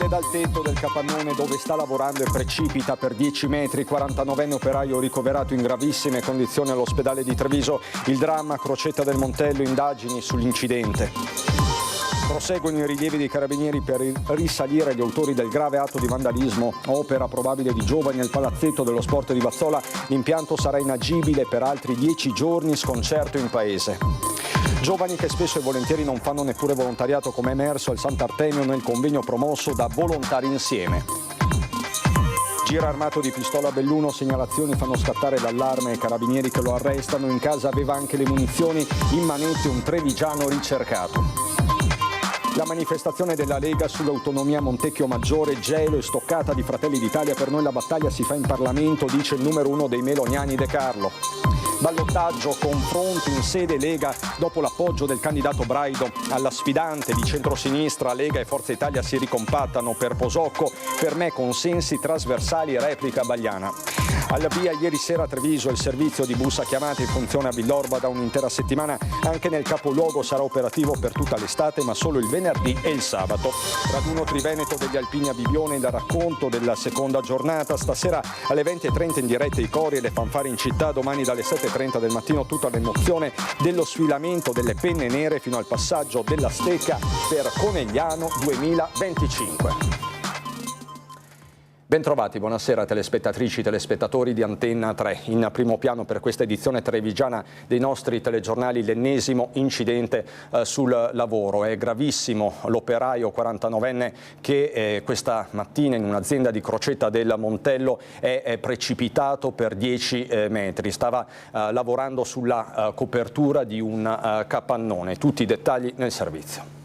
Cade dal tetto del capannone dove sta lavorando e precipita per 10 metri. 49enne operaio ricoverato in gravissime condizioni all'ospedale di Treviso. Il dramma, Crocetta del Montello, indagini sull'incidente. Proseguono i rilievi dei carabinieri per risalire gli autori del grave atto di vandalismo. Opera probabile di giovani al palazzetto dello sport di Vazzola. L'impianto sarà inagibile per altri 10 giorni, sconcerto in paese. Giovani che spesso e volentieri non fanno neppure volontariato, come emerso al Sant'Artemio nel convegno promosso da Volontari Insieme. Gira armato di pistola a Belluno, segnalazioni fanno scattare l'allarme ai carabinieri che lo arrestano. In casa aveva anche le munizioni, in manette un trevigiano ricercato. La manifestazione della Lega sull'autonomia Montecchio Maggiore, gelo e stoccata di Fratelli d'Italia. Per noi la battaglia si fa in Parlamento, dice il numero 1 dei meloniani De Carlo. Ballottaggio, confronto in sede Lega dopo l'appoggio del candidato Braido alla sfidante di centrosinistra. Lega e Forza Italia si ricompattano per Posocco, per me consensi trasversali, replica Bagliana. Alla via ieri sera a Treviso il servizio di bus a chiamate in funzione a Villorba da un'intera settimana. Anche nel capoluogo sarà operativo per tutta l'estate, ma solo il venerdì e il sabato. Raduno Triveneto degli Alpini a Bibione, il racconto della seconda giornata. Stasera alle 20:30 in diretta i cori e le fanfare in città. Domani dalle 7:30 del mattino tutta l'emozione dello sfilamento delle penne nere fino al passaggio della stecca per Conegliano 2025. Bentrovati, buonasera telespettatrici e telespettatori di Antenna 3. In primo piano per questa edizione trevigiana dei nostri telegiornali l'ennesimo incidente sul lavoro. È gravissimo l'operaio 49enne che questa mattina in un'azienda di Crocetta del Montello è precipitato per 10 metri. Stava lavorando sulla copertura di un capannone. Tutti i dettagli nel servizio.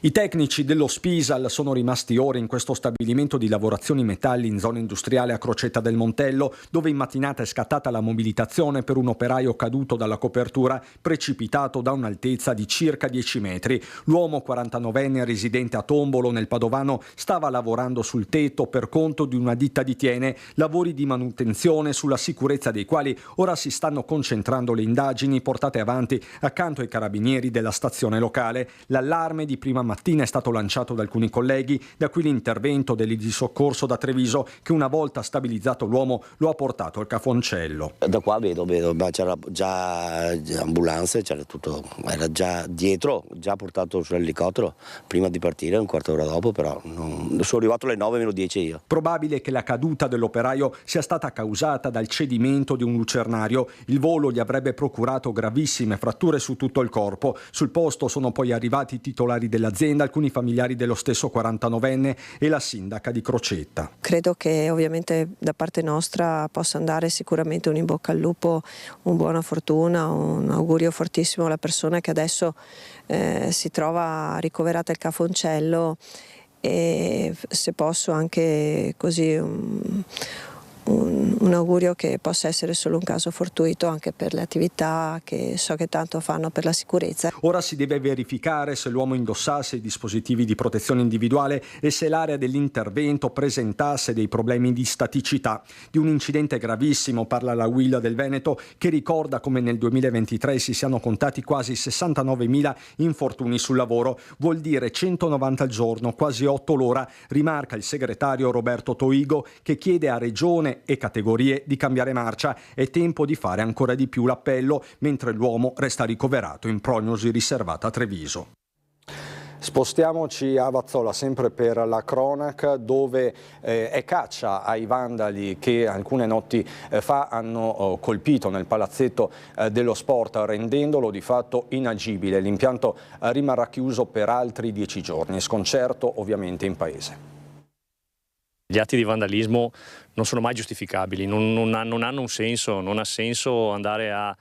I tecnici dello Spisal sono rimasti ore in questo stabilimento di lavorazioni metalli in zona industriale a Crocetta del Montello, dove in mattinata è scattata la mobilitazione per un operaio caduto dalla copertura, precipitato da un'altezza di circa 10 metri. L'uomo 49enne residente a Tombolo nel Padovano stava lavorando sul tetto per conto di una ditta di Tiene, lavori di manutenzione sulla sicurezza dei quali ora si stanno concentrando le indagini portate avanti accanto ai carabinieri della stazione locale. L'allarme di prima mattina è stato lanciato da alcuni colleghi, da qui l'intervento dell'I di soccorso da Treviso che una volta stabilizzato l'uomo lo ha portato al cafoncello. Da qua vedo, ma c'era già ambulanze, c'era tutto, era già dietro, già portato sull'elicottero prima di partire, un quarto d'ora dopo, però sono arrivato alle 9:10 io. Probabile che la caduta dell'operaio sia stata causata dal cedimento di un lucernario. Il volo gli avrebbe procurato gravissime fratture su tutto il corpo. Sul posto sono poi arrivati i titolari dell'azienda, alcuni familiari dello stesso 49enne e la sindaca di Crocetta. Credo che ovviamente da parte nostra possa andare sicuramente un in bocca al lupo, un buona fortuna, un augurio fortissimo alla persona che adesso si trova ricoverata al cafoncello e se posso anche così un augurio che possa essere solo un caso fortuito anche per le attività che so che tanto fanno per la sicurezza. Ora si deve verificare se l'uomo indossasse i dispositivi di protezione individuale e se l'area dell'intervento presentasse dei problemi di staticità. Di un incidente gravissimo parla la UIL del Veneto, che ricorda come nel 2023 si siano contati quasi 69.000 infortuni sul lavoro, vuol dire 190 al giorno, quasi 8 l'ora, rimarca il segretario Roberto Toigo, che chiede a Regione e categorie di cambiare marcia. È tempo di fare ancora di più l'appello, mentre l'uomo resta ricoverato in prognosi riservata a Treviso. Spostiamoci a Vazzola, sempre per la cronaca, dove è caccia ai vandali che alcune notti fa hanno colpito nel palazzetto dello sport, rendendolo di fatto inagibile. L'impianto rimarrà chiuso per altri 10 giorni, sconcerto ovviamente in paese. Gli atti di vandalismo non sono mai giustificabili, non hanno un senso, non ha senso andare a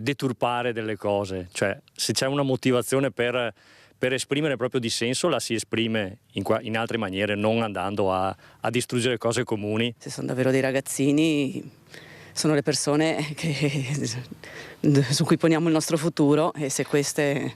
deturpare delle cose. Cioè, se c'è una motivazione per esprimere il proprio dissenso, la si esprime in altre maniere, non andando a distruggere cose comuni. Se sono davvero dei ragazzini, sono le persone su cui poniamo il nostro futuro, e se queste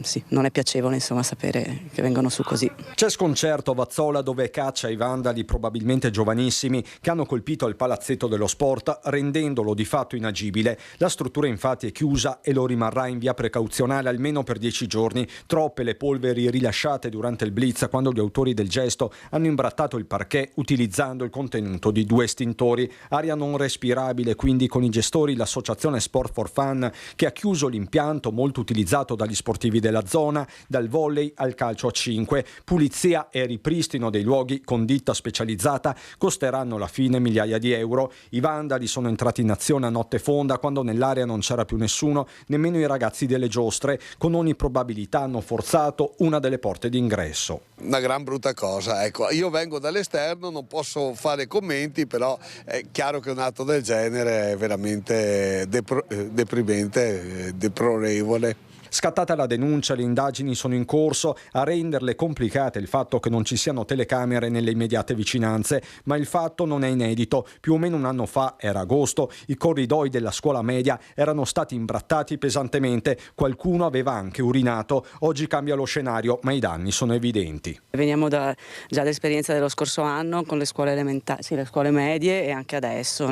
sì, non è piacevole insomma sapere che vengono su così. C'è sconcerto a Vazzola, dove caccia i vandali, probabilmente giovanissimi, che hanno colpito il palazzetto dello sport rendendolo di fatto inagibile. La struttura infatti è chiusa e lo rimarrà in via precauzionale almeno per 10 giorni. Troppe le polveri rilasciate durante il blitz, quando gli autori del gesto hanno imbrattato il parquet utilizzando il contenuto di 2 estintori. Aria non respirabile quindi con i gestori, l'associazione Sport for Fun, che ha chiuso l'impianto molto utilizzato dagli sportivi della zona, dal volley al calcio a 5. Pulizia e ripristino dei luoghi con ditta specializzata costeranno alla fine migliaia di euro. I vandali sono entrati in azione a notte fonda, quando nell'area non c'era più nessuno, nemmeno i ragazzi delle giostre. Con ogni probabilità hanno forzato una delle porte d'ingresso. Una gran brutta cosa, ecco. Io vengo dall'esterno, non posso fare commenti, però è chiaro che un atto del genere è veramente deprimente, deplorevole. Scattata la denuncia, le indagini sono in corso. A renderle complicate il fatto che non ci siano telecamere nelle immediate vicinanze, ma il fatto non è inedito. Più o meno un anno fa, era agosto, i corridoi della scuola media erano stati imbrattati pesantemente, qualcuno aveva anche urinato. Oggi cambia lo scenario, ma i danni sono evidenti. Veniamo già dall'esperienza dello scorso anno con le scuole elementari, sì, le scuole medie, e anche adesso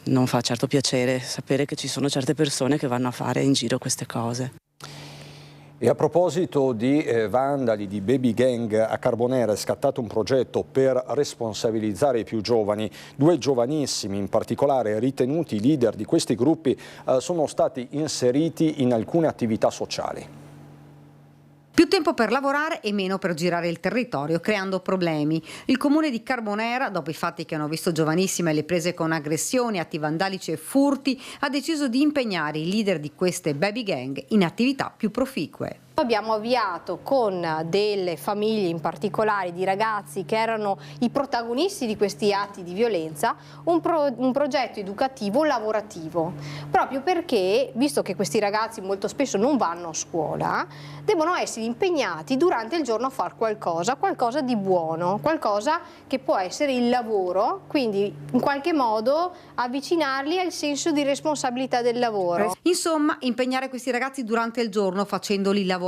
non fa certo piacere sapere che ci sono certe persone che vanno a fare in giro queste cose. E a proposito di vandali, di baby gang, a Carbonera è scattato un progetto per responsabilizzare i più giovani. 2 giovanissimi, in particolare ritenuti leader di questi gruppi, sono stati inseriti in alcune attività sociali. Più tempo per lavorare e meno per girare il territorio, creando problemi. Il comune di Carbonera, dopo i fatti che hanno visto giovanissime le prese con aggressioni, atti vandalici e furti, ha deciso di impegnare i leader di queste baby gang in attività più proficue. Abbiamo avviato con delle famiglie in particolare di ragazzi che erano i protagonisti di questi atti di violenza un progetto educativo lavorativo, proprio perché, visto che questi ragazzi molto spesso non vanno a scuola, devono essere impegnati durante il giorno a fare qualcosa di buono, qualcosa che può essere il lavoro, quindi in qualche modo avvicinarli al senso di responsabilità del lavoro. Insomma, impegnare questi ragazzi durante il giorno facendoli lavorare.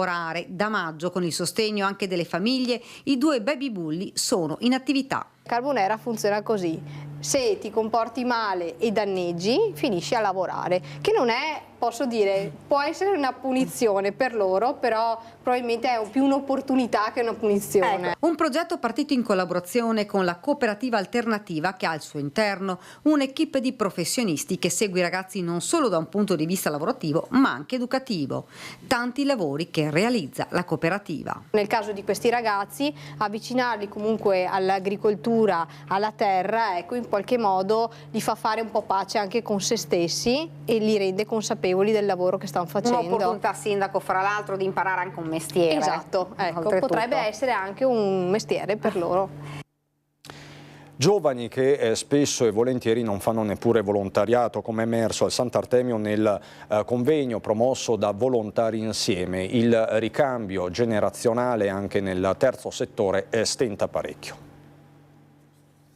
Da maggio, con il sostegno anche delle famiglie, i 2 baby bulli sono in attività. Carbonera funziona così: se ti comporti male e danneggi, finisci a lavorare, che non è, posso dire, può essere una punizione per loro, però probabilmente è più un'opportunità che una punizione. Ecco, un progetto partito in collaborazione con la cooperativa alternativa, che ha al suo interno un'equipe di professionisti che segue i ragazzi non solo da un punto di vista lavorativo, ma anche educativo. Tanti lavori che realizza la cooperativa. Nel caso di questi ragazzi, avvicinarli comunque all'agricoltura, alla terra, ecco, in qualche modo li fa fare un po' pace anche con se stessi e li rende consapevoli del lavoro che stanno facendo. Un'opportunità, sindaco, fra l'altro, di imparare anche un mestiere. Esatto, ecco, potrebbe essere anche un mestiere per loro. Giovani che spesso e volentieri non fanno neppure volontariato, come è emerso al Sant'Artemio nel convegno promosso da Volontari Insieme. Il ricambio generazionale anche nel terzo settore stenta parecchio.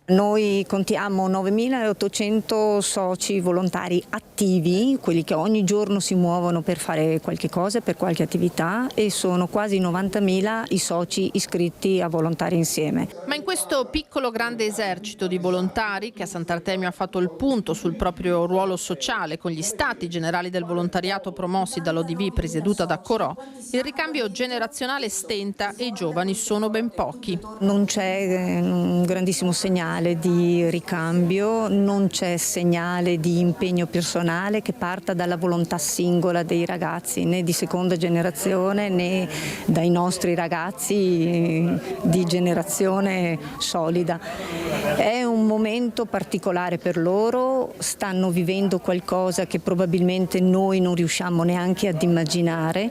Noi contiamo 9.800 soci volontari attivi, quelli che ogni giorno si muovono per fare qualche cosa, per qualche attività, e sono quasi 90.000 i soci iscritti a Volontari Insieme. Ma in questo piccolo grande esercito di volontari, che a Sant'Artemio ha fatto il punto sul proprio ruolo sociale con gli stati generali del volontariato promossi dall'ODV presieduta da Corò, il ricambio generazionale stenta e i giovani sono ben pochi. Non c'è un grandissimo segnale di ricambio, non c'è segnale di impegno personale che parta dalla volontà singola dei ragazzi, né di seconda generazione né dai nostri ragazzi di generazione solida. È un momento particolare per loro, stanno vivendo qualcosa che probabilmente noi non riusciamo neanche ad immaginare.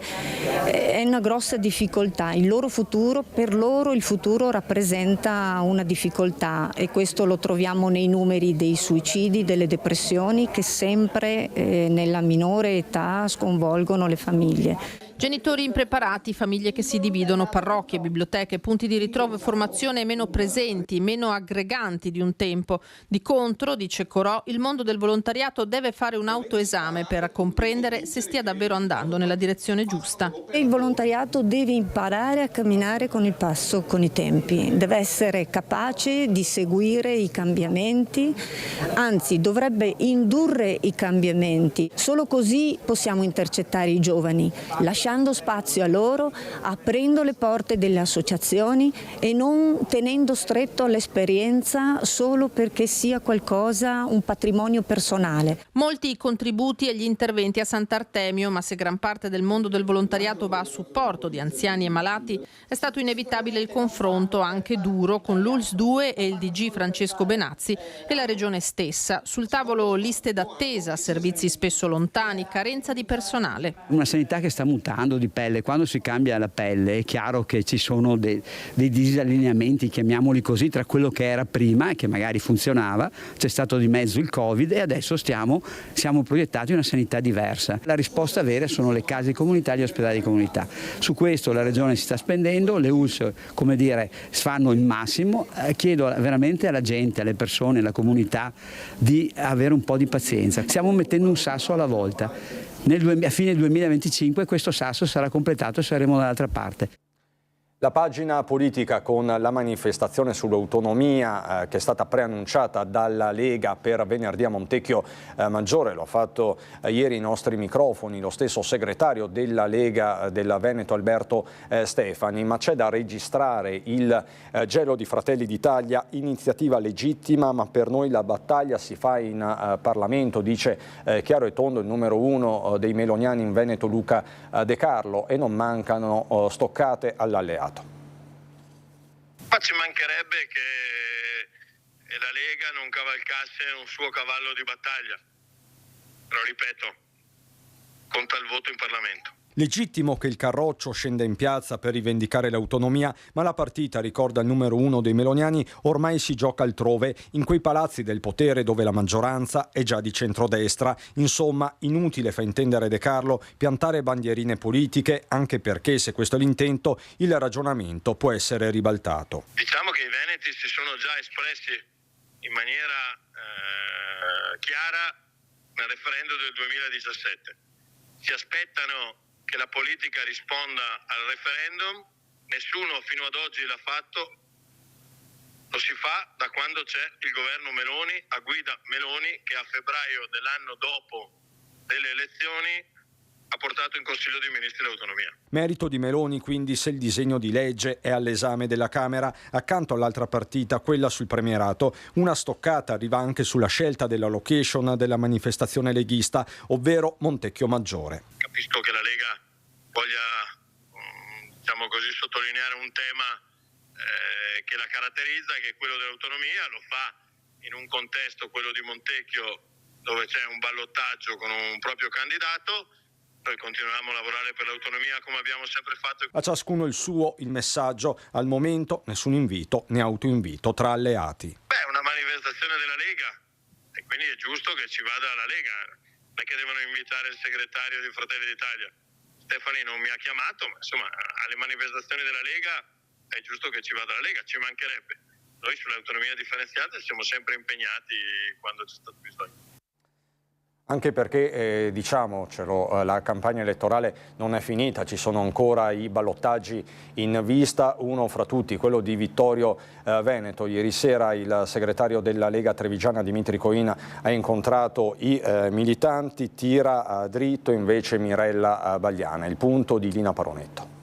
È una grossa difficoltà, il loro futuro, per loro il futuro rappresenta una difficoltà, e questo lo troviamo nei numeri dei suicidi, delle depressioni, che sempre nella minore età sconvolgono le famiglie. Genitori impreparati, famiglie che si dividono, parrocchie, biblioteche, punti di ritrovo e formazione meno presenti, meno aggreganti di un tempo. Di contro, dice Corò, il mondo del volontariato deve fare un autoesame per comprendere se stia davvero andando nella direzione giusta. Il volontariato deve imparare a camminare con il passo, con i tempi, deve essere capace di seguire i cambiamenti, anzi dovrebbe indurre i cambiamenti. Solo così possiamo intercettare i giovani, lasciando spazio a loro, aprendo le porte delle associazioni e non tenendo stretto all'esperienza solo perché sia qualcosa, un patrimonio personale. Molti i contributi e gli interventi a Sant'Artemio, ma se gran parte del mondo del volontariato va a supporto di anziani e malati, è stato inevitabile il confronto, anche duro, con l'ULSS 2 e il DG Francesco Benazzi e la Regione stessa. Sul tavolo liste d'attesa, servizi spesso lontani, carenza di personale. Una sanità che sta mutando di pelle. Quando si cambia la pelle è chiaro che ci sono dei disallineamenti, chiamiamoli così, tra quello che era prima, che magari funzionava, c'è stato di mezzo il Covid e adesso siamo proiettati in una sanità diversa. La risposta vera sono le case di comunità e gli ospedali di comunità. Su questo la Regione si sta spendendo, le ULSS fanno il massimo. Chiedo veramente alla gente, alle persone, alla comunità di avere un po' di pazienza. Stiamo mettendo un sasso alla volta. A fine 2025 questo sasso sarà completato e saremo dall'altra parte. La pagina politica con la manifestazione sull'autonomia che è stata preannunciata dalla Lega per venerdì a Montecchio Maggiore, lo ha fatto ieri ai nostri microfoni lo stesso segretario della Lega della Veneto Alberto Stefani, ma c'è da registrare il gelo di Fratelli d'Italia, iniziativa legittima, ma per noi la battaglia si fa in Parlamento, dice chiaro e tondo il numero 1 dei meloniani in Veneto Luca De Carlo, e non mancano stoccate all'alleato. Ma ci mancherebbe che la Lega non cavalcasse un suo cavallo di battaglia, però ripeto, conta il voto in Parlamento. Legittimo che il Carroccio scenda in piazza per rivendicare l'autonomia, ma la partita, ricorda il numero 1 dei meloniani, ormai si gioca altrove, in quei palazzi del potere dove la maggioranza è già di centrodestra. Insomma, inutile, fa intendere De Carlo, piantare bandierine politiche, anche perché, se questo è l'intento, il ragionamento può essere ribaltato. Diciamo che i veneti si sono già espressi in maniera chiara nel referendum del 2017. Si aspettano che la politica risponda al referendum, nessuno fino ad oggi l'ha fatto, lo si fa da quando c'è il governo Meloni, a guida Meloni, che a febbraio dell'anno dopo delle elezioni ha portato in Consiglio dei Ministri l'autonomia. Merito di Meloni quindi se il disegno di legge è all'esame della Camera, accanto all'altra partita, quella sul premierato. Una stoccata arriva anche sulla scelta della location della manifestazione leghista, ovvero Montecchio Maggiore. Capisco che la Lega voglia, sottolineare un tema che la caratterizza, che è quello dell'autonomia, lo fa in un contesto, quello di Montecchio, dove c'è un ballottaggio con un proprio candidato. Noi continuiamo a lavorare per l'autonomia come abbiamo sempre fatto. A ciascuno il suo, il messaggio. Al momento nessun invito né autoinvito tra alleati. È una manifestazione della Lega e quindi è giusto che ci vada la Lega. Non è che devono invitare il segretario di Fratelli d'Italia. Stefani non mi ha chiamato, ma insomma alle manifestazioni della Lega è giusto che ci vada la Lega, ci mancherebbe. Noi sull'autonomia differenziata siamo sempre impegnati quando c'è stato bisogno. Anche perché, diciamocelo, la campagna elettorale non è finita, ci sono ancora i ballottaggi in vista, uno fra tutti, quello di Vittorio Veneto. Ieri sera il segretario della Lega Trevigiana, Dimitri Coin, ha incontrato i militanti, tira dritto invece Mirella Bagliana. Il punto di Lina Paronetto.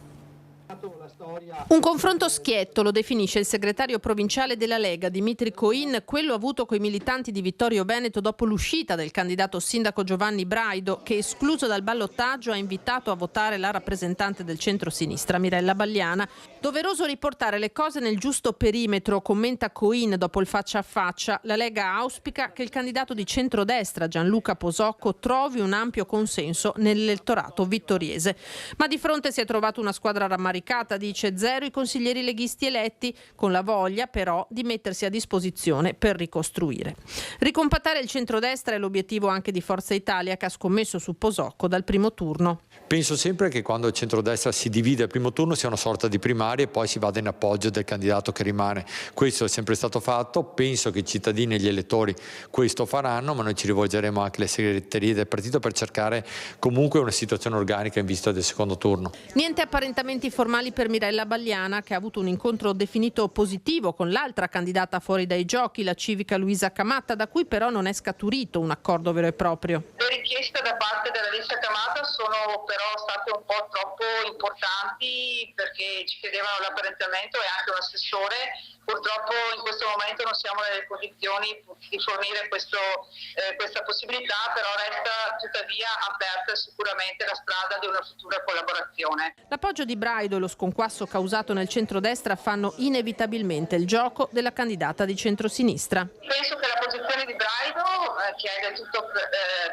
Un confronto schietto, lo definisce il segretario provinciale della Lega, Dimitri Coin, quello avuto coi militanti di Vittorio Veneto dopo l'uscita del candidato sindaco Giovanni Braido, che, escluso dal ballottaggio, ha invitato a votare la rappresentante del centro-sinistra, Mirella Bagliana. Doveroso riportare le cose nel giusto perimetro, commenta Coin dopo il faccia a faccia. La Lega auspica che il candidato di centrodestra, Gianluca Posocco, trovi un ampio consenso nell'elettorato vittoriese. Ma di fronte si è trovata una squadra rammaricata, candidata dice 0 i consiglieri leghisti eletti, con la voglia però di mettersi a disposizione per ricostruire. Ricompattare il centrodestra è l'obiettivo anche di Forza Italia, che ha scommesso su Posocco dal primo turno. Penso sempre che quando il centrodestra si divide al primo turno sia una sorta di primaria e poi si vada in appoggio del candidato che rimane. Questo è sempre stato fatto, penso che i cittadini e gli elettori questo faranno, ma noi ci rivolgeremo anche alle segreterie del partito per cercare comunque una situazione organica in vista del secondo turno. Niente apparentamenti formali per Mirella Balliana, che ha avuto un incontro definito positivo con l'altra candidata fuori dai giochi, la civica Luisa Camatta, da cui però non è scaturito un accordo vero e proprio. Le richieste da parte della lista Camatta sono però state un po' troppo importanti, perché ci chiedevano l'apparentamento e anche un assessore. Purtroppo in questo momento non siamo nelle condizioni di fornire questa possibilità, però resta tuttavia aperta sicuramente la strada di una futura collaborazione. L'appoggio di Braido e lo sconquasso causato nel centrodestra fanno inevitabilmente il gioco della candidata di centrosinistra. Penso che la posizione di Braido, che è del tutto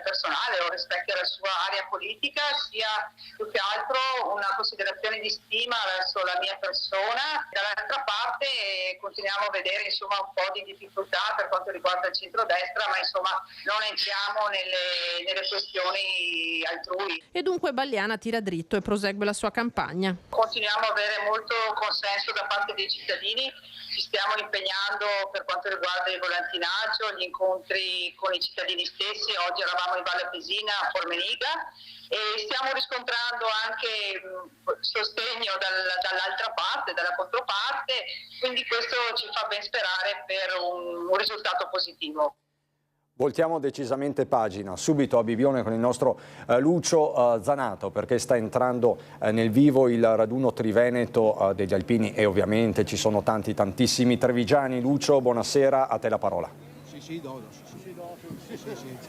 personale o rispecchia la sua area politica, sia più che altro una considerazione di stima verso la mia persona. Dall'altra parte continuiamo a vedere insomma un po' di difficoltà per quanto riguarda il centrodestra, ma insomma non entriamo nelle questioni altrui. E dunque Balliana tira dritto e prosegue la sua campagna. Continuiamo a avere molto consenso da parte dei cittadini, ci stiamo impegnando per quanto riguarda il volantinaggio, gli incontri con i cittadini stessi. Oggi eravamo in Valle Pesina a Formeniga e stiamo riscontrando anche sostegno dall'altra parte, dalla controparte, quindi questo ci fa ben sperare per un risultato positivo. Voltiamo decisamente pagina, subito a Bibione con il nostro Lucio Zanato, perché sta entrando nel vivo il raduno triveneto degli alpini e ovviamente ci sono tantissimi trevigiani. Lucio, buonasera, a te la parola.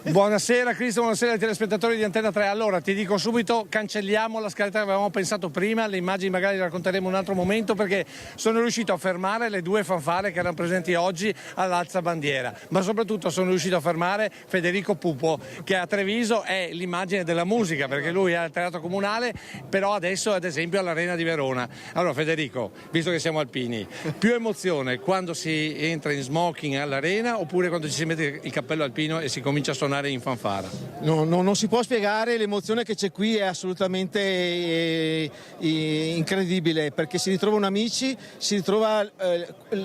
Buonasera Cristo, buonasera ai telespettatori di Antenna 3. Allora ti dico subito, cancelliamo la scaletta che avevamo pensato prima, le immagini magari le racconteremo un altro momento, perché sono riuscito a fermare le due fanfare che erano presenti oggi all'alzabandiera, ma soprattutto sono riuscito a fermare Federico Pupo, che a Treviso è l'immagine della musica, perché lui è al Teatro Comunale, però adesso ad esempio all'Arena di Verona. Allora Federico, visto che siamo alpini, più emozione quando si entra in smoking all'Arena oppure quando ci si mette il cappello alpino e si comincia a suonare in fanfara? No, non si può spiegare, l'emozione che c'è qui è assolutamente incredibile, perché si ritrovano amici, si ritrova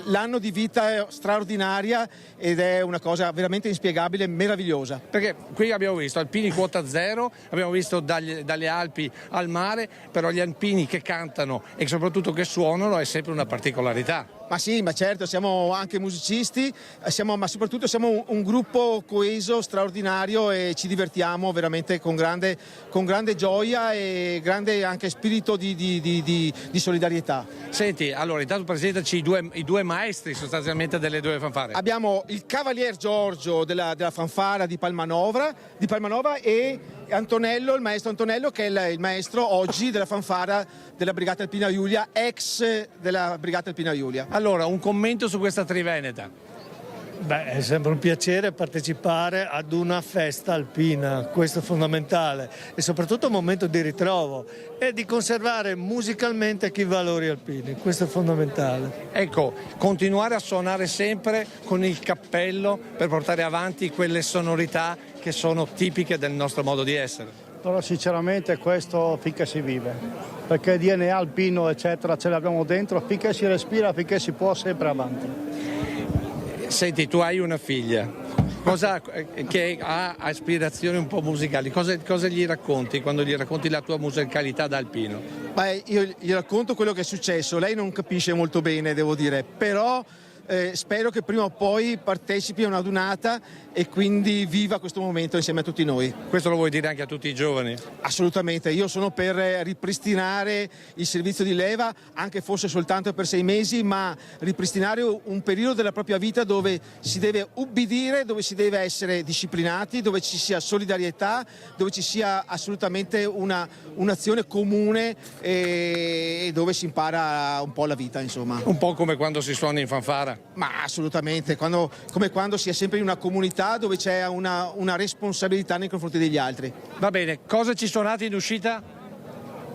l'anno di vita straordinaria ed è una cosa veramente inspiegabile, meravigliosa. Perché qui abbiamo visto alpini quota zero, abbiamo visto dalle Alpi al mare, però gli alpini che cantano e soprattutto che suonano è sempre una particolarità. Ma sì, ma certo, siamo anche musicisti, ma soprattutto siamo un gruppo coeso, straordinario, e ci divertiamo veramente con grande gioia e grande anche spirito di solidarietà. Senti, allora intanto presentaci i due maestri sostanzialmente delle due fanfare. Abbiamo il Cavalier Giorgio della fanfara di Palmanova e Antonello, il maestro Antonello, che è il maestro oggi della fanfara della Brigata Alpina Giulia, ex della Brigata Alpina Giulia. Allora, un commento su questa triveneta. Beh, è sempre un piacere partecipare ad una festa alpina, questo è fondamentale, e soprattutto un momento di ritrovo e di conservare musicalmente i valori alpini, questo è fondamentale. Ecco, continuare a suonare sempre con il cappello per portare avanti quelle sonorità che sono tipiche del nostro modo di essere. Però sinceramente questo finché si vive, perché DNA alpino eccetera ce l'abbiamo dentro, finché si respira, finché si può, sempre avanti. Senti, tu hai una figlia che ha aspirazioni un po' musicali, cosa gli racconti quando gli racconti la tua musicalità da alpino? Beh, io gli racconto quello che è successo, lei non capisce molto bene, devo dire, però spero che prima o poi partecipi a una donata e quindi viva questo momento insieme a tutti noi. Questo lo vuoi dire anche a tutti i giovani? Assolutamente, io sono per ripristinare il servizio di leva, anche fosse soltanto per 6 mesi, ma ripristinare un periodo della propria vita dove si deve ubbidire, dove si deve essere disciplinati, dove ci sia solidarietà, dove ci sia assolutamente un'azione comune e dove si impara un po' la vita, insomma. Un po' come quando si suona in fanfara? Ma assolutamente, come quando si è sempre in una comunità dove c'è una responsabilità nei confronti degli altri. Va bene, cosa ci suonate in uscita?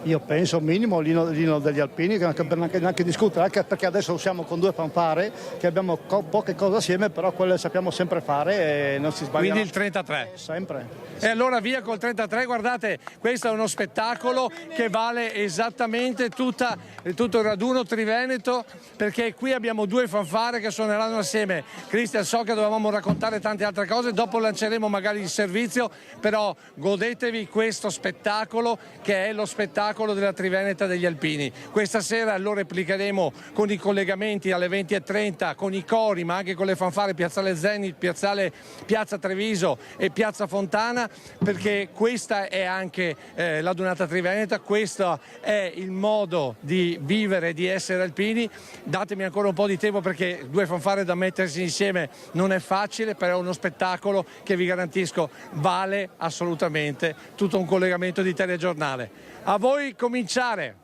Io penso minimo l'Inno degli Alpini, che non per neanche discutere, anche perché adesso siamo con 2 fanfare che abbiamo poche cose assieme, però quelle sappiamo sempre fare e non si sbaglia. Quindi il 33? Sempre. E allora via col 33, guardate, questo è uno spettacolo che vale esattamente tutto il raduno triveneto, perché qui abbiamo 2 fanfare che suoneranno assieme. Cristian, so che dovevamo raccontare tante altre cose, dopo lanceremo magari il servizio, però godetevi questo spettacolo che è lo spettacolo della Triveneta degli Alpini. Questa sera lo replicheremo con i collegamenti alle 20:30 con i cori, ma anche con le fanfare Piazzale Zenit, Piazza Treviso e Piazza Fontana, perché questa è anche la Donata Triveneta, questo è il modo di vivere e di essere alpini. Datemi ancora un po' di tempo, perché 2 fanfare da mettersi insieme non è facile, però è uno spettacolo che vi garantisco vale assolutamente tutto un collegamento di telegiornale. A voi cominciare!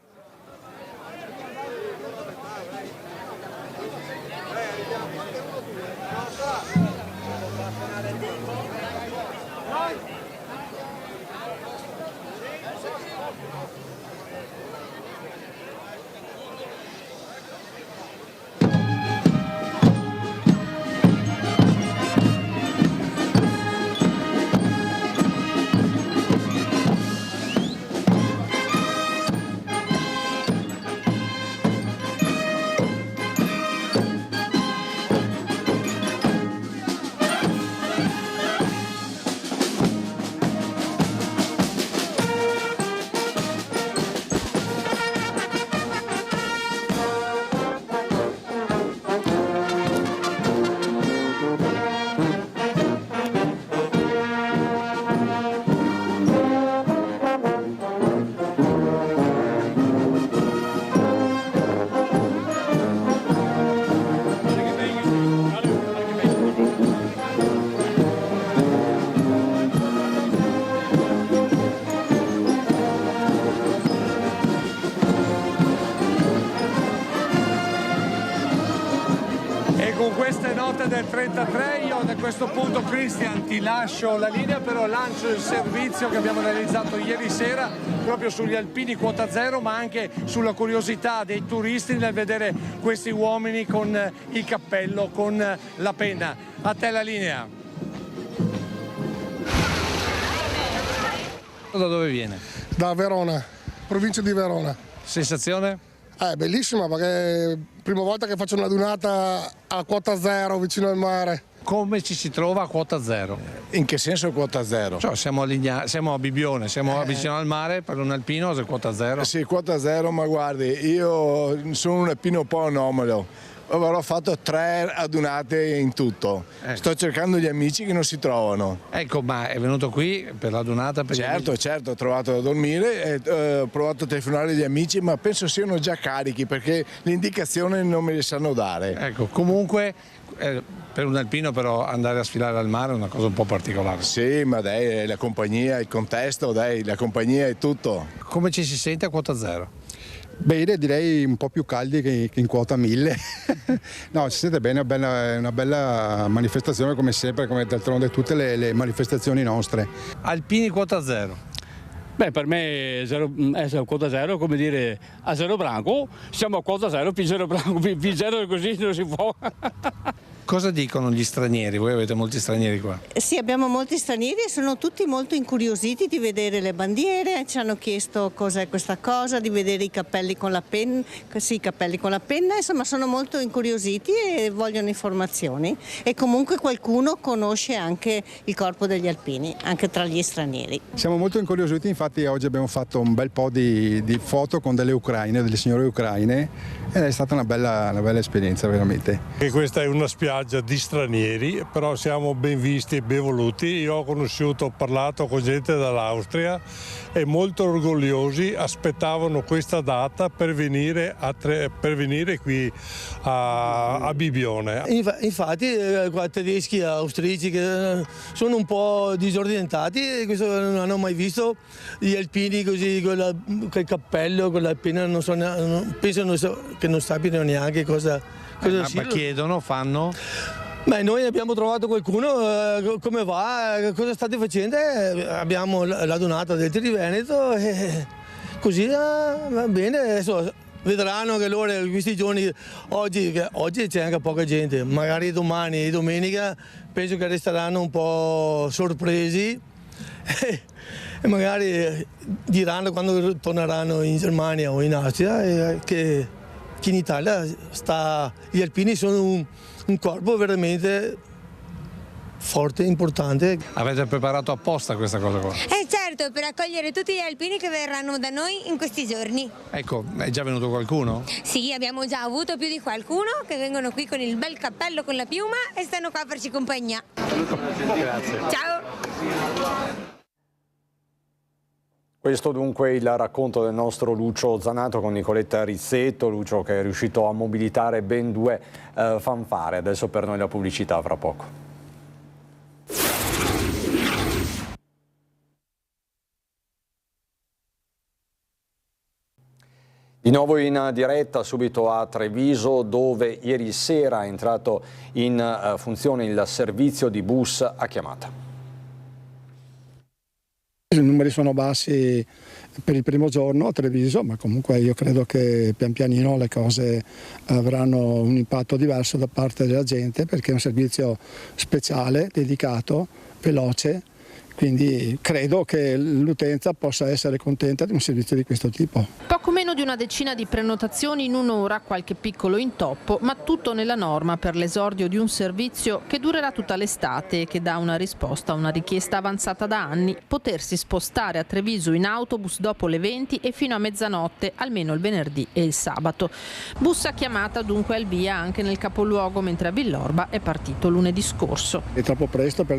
Con queste note del 33 io a questo punto, Cristian, ti lascio la linea, però lancio il servizio che abbiamo realizzato ieri sera proprio sugli alpini quota zero, ma anche sulla curiosità dei turisti nel vedere questi uomini con il cappello, con la penna. A te la linea. Da dove viene? Da Verona, provincia di Verona. Sensazione? Bellissima, perché prima volta che faccio una dunata a quota zero vicino al mare. Come ci si trova a quota zero? In che senso quota zero? Cioè, siamo a Bibbione, siamo vicino al mare, per un alpino è quota zero. Sì, quota zero, ma guardi, io sono un alpino un po' anomalo. Avrò fatto 3 adunate in tutto. Sto cercando gli amici che non si trovano. Ecco, ma è venuto qui per la dunata? Certo, ho trovato da dormire, ho provato a telefonare agli amici, ma penso siano già carichi, perché le indicazioni non me le sanno dare. Ecco, comunque per un alpino però andare a sfilare al mare è una cosa un po' particolare. Sì, ma dai, la compagnia, il contesto, dai, la compagnia è tutto. Come ci si sente a quota zero? Bene, direi un po' più caldi che in quota 1000. No, si sente bene, è una bella manifestazione come sempre, come d'altronde tutte le manifestazioni nostre. Alpini quota zero. Beh, per me essere quota zero è come dire a zero branco, siamo a quota zero, più zero branco, più zero così non si può. Cosa dicono gli stranieri? Voi avete molti stranieri qua? Sì, abbiamo molti stranieri e sono tutti molto incuriositi di vedere le bandiere, ci hanno chiesto cos'è questa cosa, di vedere i cappelli con la penna, insomma sono molto incuriositi e vogliono informazioni, e comunque qualcuno conosce anche il corpo degli alpini, anche tra gli stranieri. Siamo molto incuriositi, infatti oggi abbiamo fatto un bel po' di foto con delle signore ucraine, ed è stata una bella esperienza veramente. E questa è una spiaggia di stranieri, però siamo ben visti e ben voluti. Io ho parlato con gente dall'Austria e molto orgogliosi, aspettavano questa data per venire qui a Bibbione. Infatti qua tedeschi e austriaci che sono un po' disorientati, questo non hanno mai visto gli alpini così con il cappello, con la penna, penso che non sappiano neanche cosa ma chiedono, fanno? Beh, noi abbiamo trovato qualcuno, come va, cosa state facendo? Abbiamo la donata del Triveneto e così va bene, adesso vedranno che loro questi giorni, oggi c'è anche poca gente, magari domani e domenica penso che resteranno un po' sorpresi e magari diranno quando torneranno in Germania o in Austria che in Italia gli alpini sono un corpo veramente forte, importante. Avete preparato apposta questa cosa qua? Certo, per accogliere tutti gli alpini che verranno da noi in questi giorni. Ecco, è già venuto qualcuno? Sì, abbiamo già avuto più di qualcuno che vengono qui con il bel cappello, con la piuma e stanno qua a farci compagnia. Grazie. Ciao! Questo dunque il racconto del nostro Lucio Zanato con Nicoletta Rizzetto, Lucio che è riuscito a mobilitare ben 2 fanfare. Adesso per noi la pubblicità, fra poco. Di nuovo in diretta subito a Treviso, dove ieri sera è entrato in funzione il servizio di bus a chiamata. I numeri sono bassi per il primo giorno a Treviso, ma comunque io credo che pian pianino le cose avranno un impatto diverso da parte della gente, perché è un servizio speciale, dedicato, veloce. Quindi credo che l'utenza possa essere contenta di un servizio di questo tipo. Poco meno di una decina di prenotazioni in un'ora, qualche piccolo intoppo, ma tutto nella norma per l'esordio di un servizio che durerà tutta l'estate e che dà una risposta a una richiesta avanzata da anni: potersi spostare a Treviso in autobus dopo le 20 e fino a mezzanotte, almeno il venerdì e il sabato. Bus a chiamata dunque al via anche nel capoluogo, mentre a Villorba è partito lunedì scorso. È troppo presto per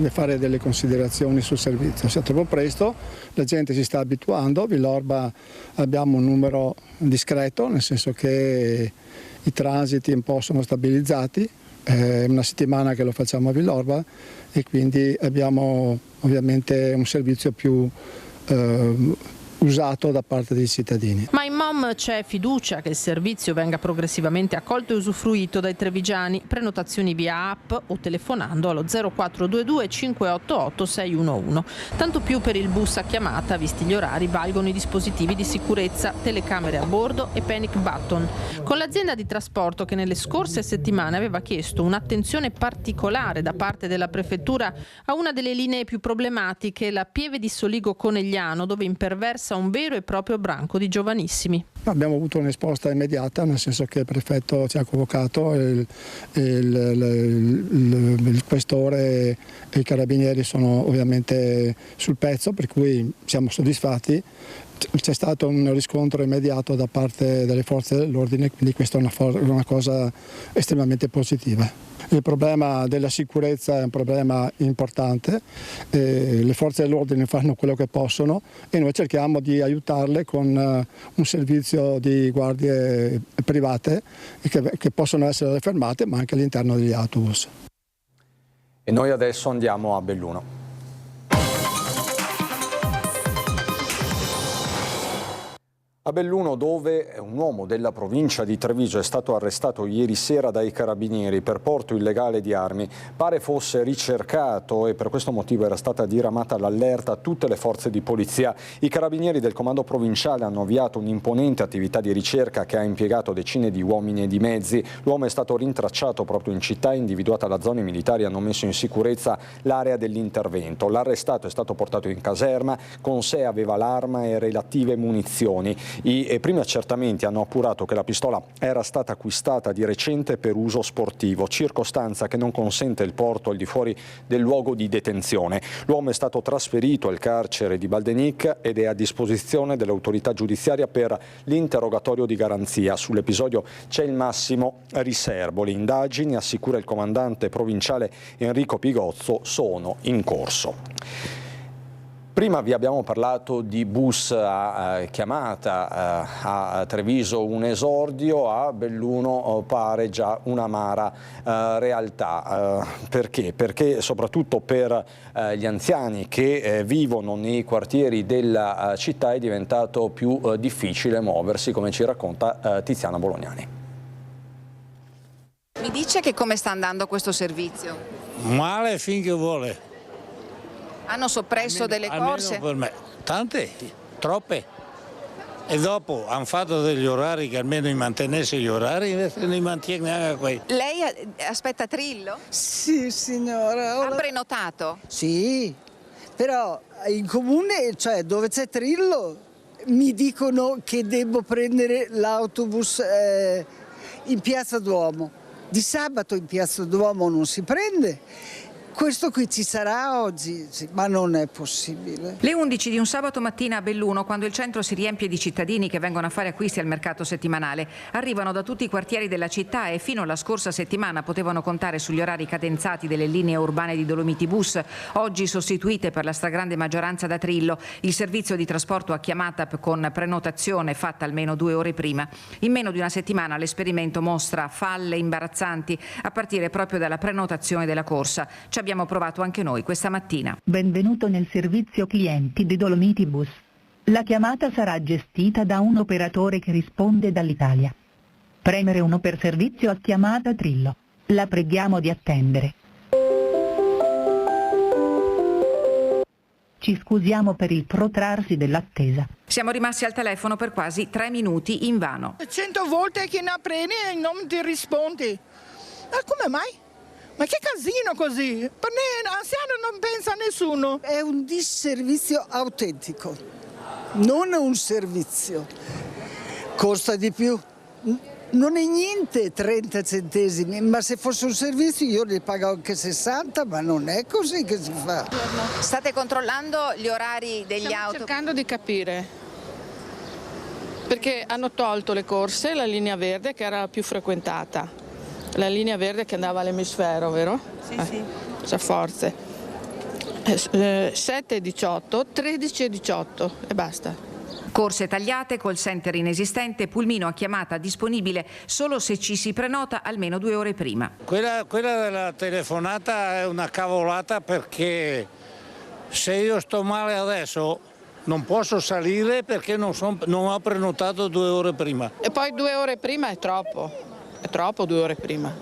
fare delle considerazioni sul servizio, sia troppo presto, la gente si sta abituando. A Villorba abbiamo un numero discreto, nel senso che i transiti un po' sono stabilizzati, è una settimana che lo facciamo a Villorba e quindi abbiamo ovviamente un servizio più usato da parte dei cittadini. Ma in MOM c'è fiducia che il servizio venga progressivamente accolto e usufruito dai trevigiani. Prenotazioni via app o telefonando allo 0422 588 611. Tanto più per il bus a chiamata, visti gli orari, valgono i dispositivi di sicurezza, telecamere a bordo e panic button. Con l'azienda di trasporto che nelle scorse settimane aveva chiesto un'attenzione particolare da parte della prefettura a una delle linee più problematiche, la Pieve di Soligo Conegliano, dove imperversa un vero e proprio branco di giovanissimi. Abbiamo avuto una risposta immediata, nel senso che il prefetto ci ha convocato, il questore e i carabinieri sono ovviamente sul pezzo, per cui siamo soddisfatti. C'è stato un riscontro immediato da parte delle forze dell'ordine, quindi questa è una cosa estremamente positiva. Il problema della sicurezza è un problema importante, le forze dell'ordine fanno quello che possono e noi cerchiamo di aiutarle con un servizio di guardie private che possono essere alle fermate ma anche all'interno degli autobus. E noi adesso andiamo a Belluno. A Belluno, dove un uomo della provincia di Treviso è stato arrestato ieri sera dai carabinieri per porto illegale di armi, pare fosse ricercato e per questo motivo era stata diramata l'allerta a tutte le forze di polizia. I carabinieri del comando provinciale hanno avviato un'imponente attività di ricerca che ha impiegato decine di uomini e di mezzi. L'uomo è stato rintracciato proprio in città, individuata la zona, i militari hanno messo in sicurezza l'area dell'intervento. L'arrestato è stato portato in caserma, con sé aveva l'arma e relative munizioni. I primi accertamenti hanno appurato che la pistola era stata acquistata di recente per uso sportivo, circostanza che non consente il porto al di fuori del luogo di detenzione. L'uomo è stato trasferito al carcere di Baldenic ed è a disposizione dell'autorità giudiziaria per l'interrogatorio di garanzia. Sull'episodio c'è il massimo riservo. Le indagini, assicura il comandante provinciale Enrico Pigozzo, sono in corso. Prima vi abbiamo parlato di bus a chiamata a Treviso, un esordio, a Belluno pare già un'amara realtà. Perché? Perché soprattutto per gli anziani che vivono nei quartieri della città è diventato più difficile muoversi, come ci racconta Tiziana Bolognani. Mi dice che come sta andando questo servizio? Male finché vuole. Hanno soppresso delle corse? Almeno per me. Tante, troppe. E dopo hanno fatto degli orari che almeno mi mantenesse gli orari, invece non li mantiene neanche quei. Lei aspetta Trillo? Sì, signora. Ha prenotato? Sì, però in comune, cioè dove c'è Trillo, mi dicono che devo prendere l'autobus in Piazza Duomo. Di sabato in Piazza Duomo non si prende. Questo qui ci sarà oggi, sì, ma non è possibile. Le 11 di un sabato mattina a Belluno, quando il centro si riempie di cittadini che vengono a fare acquisti al mercato settimanale. Arrivano da tutti i quartieri della città e fino alla scorsa settimana potevano contare sugli orari cadenzati delle linee urbane di Dolomiti Bus, oggi sostituite per la stragrande maggioranza da Trillo, il servizio di trasporto a chiamata con prenotazione fatta almeno 2 ore prima. In meno di una settimana l'esperimento mostra falle imbarazzanti a partire proprio dalla prenotazione della corsa. Ci abbiamo provato anche noi questa mattina. Benvenuto nel servizio clienti di Dolomiti Bus. La chiamata sarà gestita da un operatore che risponde dall'Italia. Premere 1 per servizio a chiamata Trillo. La preghiamo di attendere. Ci scusiamo per il protrarsi dell'attesa. Siamo rimasti al telefono per quasi 3 minuti invano. 100 volte che ne prendi e non ti rispondi. Ma come mai? Ma che casino così? Per me anziano non pensa nessuno. È un disservizio autentico, non è un servizio. Costa di più. Non è niente 30 centesimi, ma se fosse un servizio io li pago anche 60, ma non è così che si fa. State controllando gli orari degli Stiamo auto? cercando di capire, perché hanno tolto le corse, la linea verde che era la più frequentata. La linea verde che andava all'emisfero, vero? Sì, sì. Sa forze. 7 e 18, 13 e 18 e basta. Corse tagliate, call center inesistente, pulmino a chiamata disponibile solo se ci si prenota almeno 2 ore prima. Quella della telefonata è una cavolata, perché se io sto male adesso non posso salire perché non ho prenotato 2 ore prima. E poi 2 ore prima è troppo. È troppo 2 ore prima,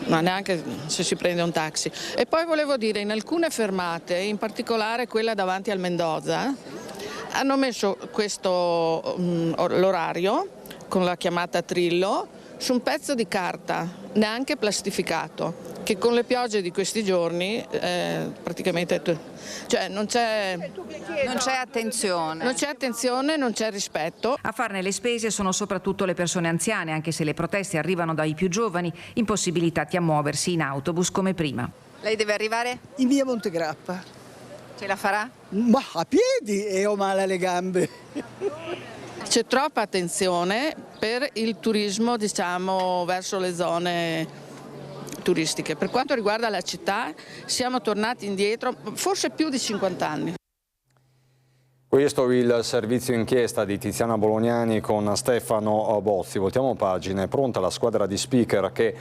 ma neanche se si prende un taxi. E poi volevo dire, in alcune fermate, in particolare quella davanti al Mendoza, hanno messo questo l'orario con la chiamata Trillo su un pezzo di carta, neanche plastificato, che con le piogge di questi giorni praticamente cioè non c'è attenzione. Non c'è attenzione, non c'è rispetto. A farne le spese sono soprattutto le persone anziane, anche se le proteste arrivano dai più giovani, impossibilitati a muoversi in autobus come prima. Lei deve arrivare? In via Montegrappa. Ce la farà? Ma a piedi e ho male alle gambe. C'è troppa attenzione per il turismo, diciamo, verso le zone turistiche. Per quanto riguarda la città, siamo tornati indietro forse più di 50 anni. Questo è il servizio inchiesta di Tiziana Bolognani con Stefano Bozzi. Voltiamo pagina, è pronta la squadra di speaker che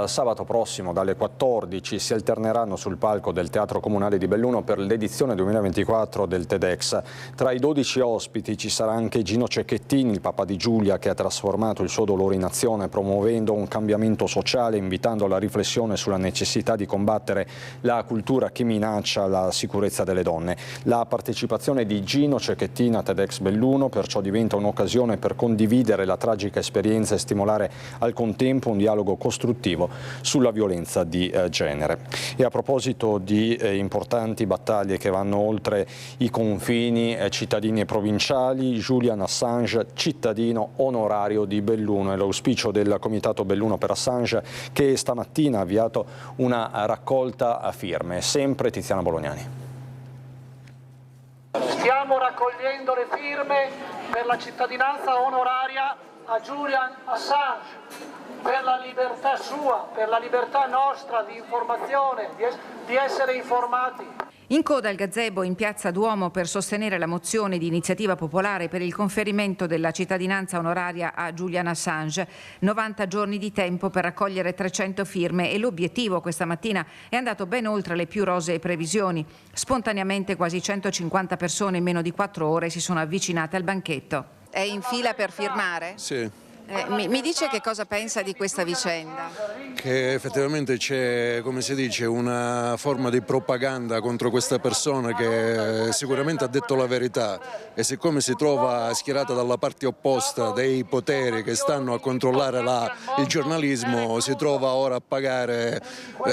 sabato prossimo dalle 14 si alterneranno sul palco del Teatro Comunale di Belluno per l'edizione 2024 del TEDx. Tra i 12 ospiti ci sarà anche Gino Cecchettini, il papà di Giulia, che ha trasformato il suo dolore in azione promuovendo un cambiamento sociale, invitando alla riflessione sulla necessità di combattere la cultura che minaccia la sicurezza delle donne. La partecipazione di Gino Cecchettini a TEDx Belluno perciò diventa un'occasione per condividere la tragica esperienza e stimolare al contempo un dialogo costruttivo sulla violenza di genere. E a proposito di importanti battaglie che vanno oltre i confini cittadini e provinciali, Julian Assange cittadino onorario di Belluno, è l'auspicio del Comitato Belluno per Assange che stamattina ha avviato una raccolta a firme. Sempre Tiziana Bolognani. Stiamo raccogliendo le firme per la cittadinanza onoraria a Julian Assange, per la libertà sua, per la libertà nostra di informazione, di essere informati. In coda al gazebo in Piazza Duomo per sostenere la mozione di iniziativa popolare per il conferimento della cittadinanza onoraria a Julian Assange. 90 giorni di tempo per raccogliere 300 firme e l'obiettivo questa mattina è andato ben oltre le più rosee previsioni. Spontaneamente quasi 150 persone in meno di 4 ore si sono avvicinate al banchetto. È in fila per firmare? Sì. Mi dice che cosa pensa di questa vicenda? Che che effettivamente c'è, come si dice, una forma di propaganda contro questa persona che sicuramente ha detto la verità, e siccome si trova schierata dalla parte opposta dei poteri che stanno a controllare il giornalismo, si trova ora a pagare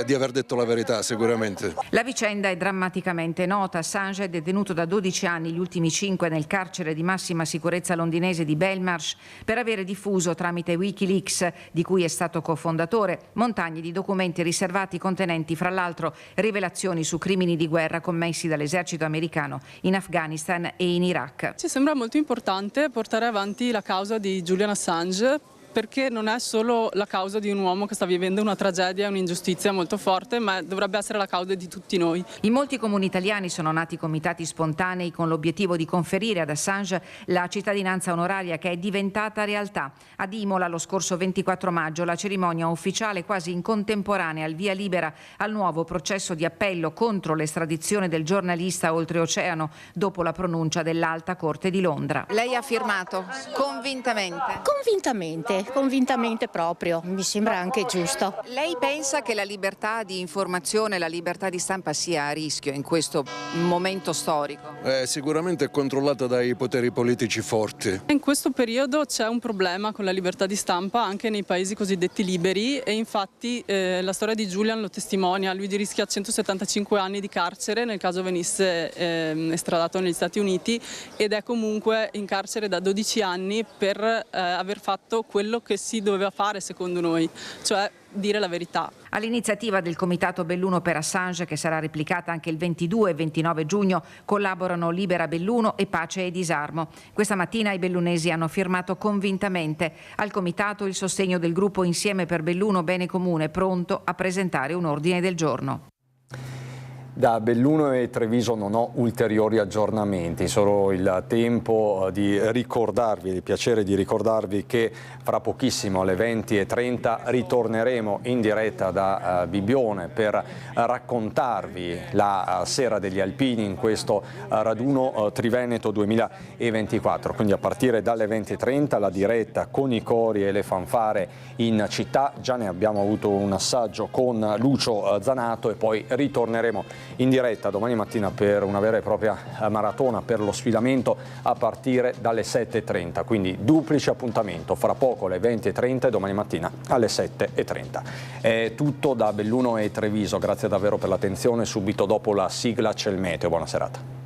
di aver detto la verità sicuramente. La vicenda è drammaticamente nota. Assange è detenuto da 12 anni, gli ultimi 5 nel carcere di massima sicurezza londinese di Belmarsh, per avere diffuso tramite Wikileaks, di cui è stato cofondatore, montagne di documenti riservati contenenti fra l'altro rivelazioni su crimini di guerra commessi dall'esercito americano in Afghanistan e in Iraq. Ci sembra molto importante portare avanti la causa di Julian Assange, perché non è solo la causa di un uomo che sta vivendo una tragedia e un'ingiustizia molto forte, ma dovrebbe essere la causa di tutti noi. In molti comuni italiani sono nati comitati spontanei con l'obiettivo di conferire ad Assange la cittadinanza onoraria, che è diventata realtà. Ad Imola lo scorso 24 maggio la cerimonia ufficiale, quasi in contemporanea al via libera al nuovo processo di appello contro l'estradizione del giornalista oltreoceano dopo la pronuncia dell'Alta Corte di Londra. Lei ha firmato convintamente? Convintamente proprio, mi sembra anche giusto. Lei pensa che la libertà di informazione, la libertà di stampa sia a rischio in questo momento storico? Sicuramente è controllata dai poteri politici forti. In questo periodo c'è un problema con la libertà di stampa anche nei paesi cosiddetti liberi, e infatti la storia di Julian lo testimonia. Lui rischia 175 anni di carcere nel caso venisse estradato negli Stati Uniti, ed è comunque in carcere da 12 anni per aver fatto quello che si doveva fare secondo noi, cioè dire la verità. All'iniziativa del Comitato Belluno per Assange, che sarà replicata anche il 22 e 29 giugno, collaborano Libera Belluno e Pace e Disarmo. Questa mattina i bellunesi hanno firmato convintamente. Al Comitato il sostegno del gruppo Insieme per Belluno Bene Comune, pronto a presentare un ordine del giorno. Da Belluno e Treviso non ho ulteriori aggiornamenti, solo il tempo di ricordarvi, il piacere di ricordarvi che fra pochissimo alle 20:30 ritorneremo in diretta da Bibbione per raccontarvi la Sera degli Alpini in questo raduno Triveneto 2024. Quindi a partire dalle 20:30 la diretta con i cori e le fanfare in città. Già ne abbiamo avuto un assaggio con Lucio Zanato e poi ritorneremo in diretta domani mattina per una vera e propria maratona per lo sfidamento a partire dalle 7:30, quindi duplice appuntamento, fra poco alle 20:30 e domani mattina alle 7:30. È tutto da Belluno e Treviso, grazie davvero per l'attenzione. Subito dopo la sigla c'è il meteo, buona serata.